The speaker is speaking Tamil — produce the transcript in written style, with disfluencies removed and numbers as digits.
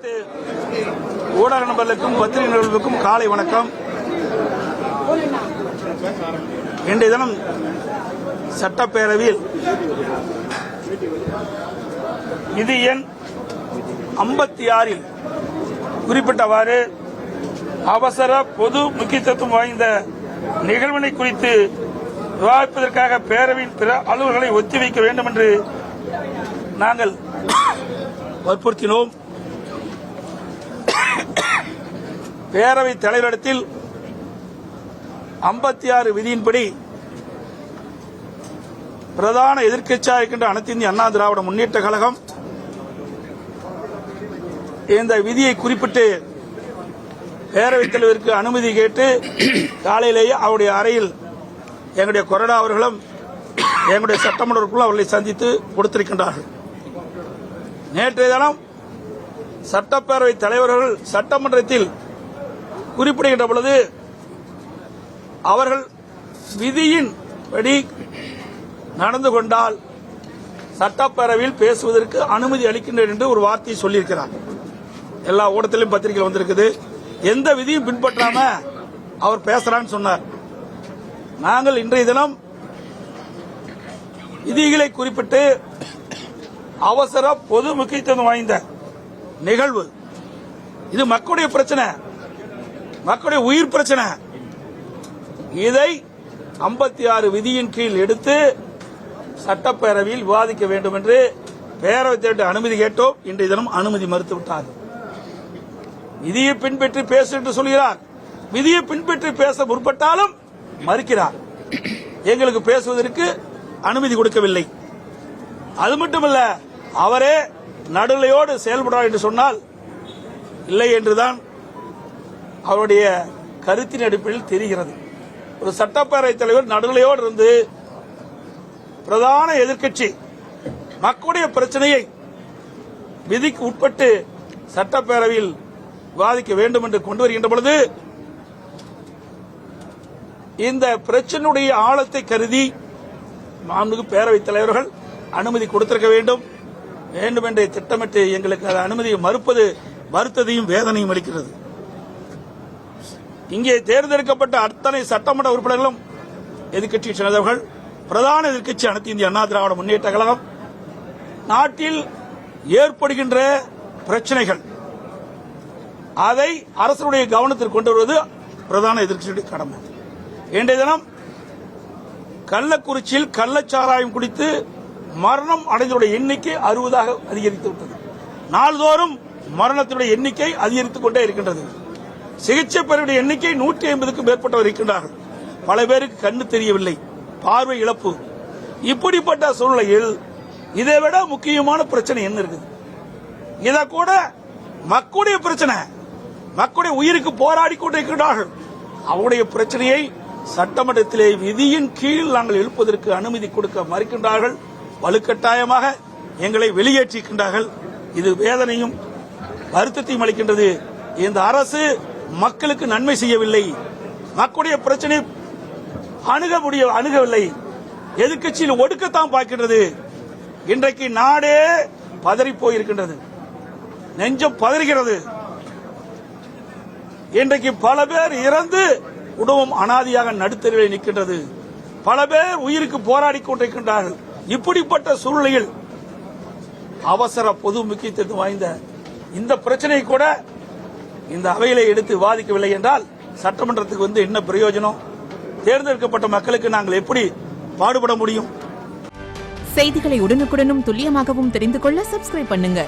அனைத்து ஊடக நண்பர்களுக்கும் பத்திரிகை நண்பர்களுக்கும் காலை வணக்கம். இன்றைய தினம் சட்டப்பேரவையில் விதி எண் 56 குறிப்பிட்டவாறு அவசர பொது முக்கியத்துவம் வாய்ந்த நிகழ்வினை குறித்து விவாதிப்பதற்காக பேரவையின் பிற அலுவல்களை ஒத்திவைக்க வேண்டும் என்று நாங்கள் வற்புறுத்தினோம். பேரவைத் தலைவரிடத்தில் 56 விதியின்படி பிரதான எதிர்க்கட்சியாக இருக்கின்ற அனைத்து இந்திய அண்ணா திராவிட முன்னேற்ற கழகம் இந்த விதியை குறிப்பிட்டு பேரவைத் தலைவருக்கு அனுமதி கேட்டு காலையிலேயே அவருடைய அறையில் எங்களுடைய கொறடா அவர்களும் எங்களுடைய சட்டமன்றக்குள் அவர்களை சந்தித்து கொடுத்திருக்கின்றார்கள். நேற்றைய தினம் சட்டப்பேரவைத் தலைவர்கள் சட்டமன்றத்தில் குறிப்பிடுகின்ற பொழுது அவர்கள் விதியின் படி நடந்து கொண்டால் சட்டப்பேரவையில் பேசுவதற்கு அனுமதி அளிக்கின்றனர் என்று ஒரு வார்த்தையை சொல்லியிருக்கிறார். எல்லா ஊடகத்திலும் பத்திரிகைகள் வந்திருக்குது. எந்த விதியும் பின்பற்றாம அவர் பேசுறான்னு சொன்னார். நாங்கள் இன்றைய தினம் விதிகளை குறிப்பிட்டு அவசர பொது முக்கியத்துவம் வாய்ந்த நிகழ்வு, இது மக்களுடைய பிரச்சனை, மக்களுடைய உயிர் பிரச்சனை. இதை 56 விதியின் கீழ் எடுத்து சட்டப்பேரவையில் விவாதிக்க வேண்டும் என்று பேரவைத் தலைவர் அனுமதி கேட்டோம். இன்றைய தினம் அனுமதி மறுத்துவிட்டார். விதியை பின்பற்றி பேசு என்று சொல்கிறார். விதியை பின்பற்றி பேச முற்பட்டாலும் மறுக்கிறார். எங்களுக்கு பேசுவதற்கு அனுமதி கொடுக்கவில்லை. அது மட்டுமல்ல, அவரே நடுநிலையோடு செயல்படுறார் என்று சொன்னால் இல்லை என்றுதான் அவருடைய கருத்தின் அடிப்படையில் தெரிகிறது. ஒரு சட்டப்பேரவைத் தலைவர் நடுநிலையோடு இருந்து பிரதான எதிர்க்கட்சி மக்களுடைய பிரச்சனையை விதிக்கு உட்பட்டு சட்டப்பேரவையில் விவாதிக்க வேண்டும் என்று கொண்டு வருகின்ற பொழுது இந்த பிரச்சனையுடைய ஆழத்தை கருதி மாண்புமிகு பேரவைத் தலைவர்கள் அனுமதி கொடுத்திருக்க வேண்டும். வேண்டும் என்று திட்டமிட்டு எங்களுக்கு அந்த அனுமதியை மறுப்பது வருத்தத்தையும் வேதனையும் அளிக்கிறது. இங்கே தேர்ந்தெடுக்கப்பட்ட அத்தனை சட்டமன்ற உறுப்பினர்களும் எதிர்க்கட்சி சேர்ந்தவர்கள். பிரதான எதிர்க்கட்சி அனைத்து இந்திய அண்ணா திராவிட முன்னேற்ற கழகம். நாட்டில் ஏற்படுகின்ற பிரச்சனைகள் அதை அரசுடைய கவனத்திற்கு கொண்டு வருவது பிரதான எதிர்க்கட்சியுடைய கடமை. இன்றைய தினம் கள்ளக்குறிச்சியில் கள்ளச்சாராயம் குடித்து மரணம் அடைந்தவருடைய எண்ணிக்கை 60 அதிகரித்து விட்டது. நாள்தோறும் மரணத்தினுடைய எண்ணிக்கை அதிகரித்துக் கொண்டே இருக்கின்றது. சிகிச்சை பெறுவடைய எண்ணிக்கை 150க்கும் மேற்பட்டவர் இருக்கின்றார்கள். பல பேருக்கு கண்ணு தெரியவில்லை, பார்வை இழப்பு. இப்படிப்பட்ட சூழ்நிலையில் இதைவிட முக்கியமான பிரச்சனை என்ன இருக்குது? இதை கூட மக்களுடைய பிரச்சனை, மக்களுடைய உயிருக்கு போராடி கொண்டிருக்கிறார்கள். அவருடைய பிரச்சனையை சட்டமன்றத்திலே விதியின் கீழ் நாங்கள் எழுப்பதற்கு அனுமதி கொடுக்க மறுக்கின்றார்கள். வலுக்கட்டாயமாக எங்களை வெளியேற்றிருக்கின்றார்கள். இது வேதனையும் வருத்தத்தையும் அளிக்கின்றது. இந்த அரசு மக்களுக்கு நன்மை செய்யவில்லை, மக்களுடைய பிரச்சனை அணுகவில்லை, எதிர்க்கட்சியில் ஒடுக்கத்தான் பார்க்கின்றது. இன்றைக்கு நாடே பதறி போயிருக்கின்றது, நெஞ்சம் பதறுகிறது. இன்றைக்கு பல பேர் இறந்து குடும்பம் அனாதியாக நடுத்தருவில் நிற்கின்றது. பல பேர் உயிருக்கு போராடி கொண்டிருக்கின்றார்கள். இப்படிப்பட்ட சூழ்நிலையில் அவசர பொது முக்கியத்துவம் வாய்ந்த இந்த பிரச்சனையை கூட இந்த அவையிலே எடுத்து விவாதிக்கவில்லை என்றால் சட்டமன்றத்துக்கு என்ன பிரயோஜனம்? தேர்ந்தெடுக்கப்பட்ட மக்களுக்கு நாங்கள் எப்படி பாடுபட முடியும்? செய்திகளை உடனுக்குடனும் துல்லியமாகவும் தெரிந்து கொள்ள சப்ஸ்கிரைப் பண்ணுங்க.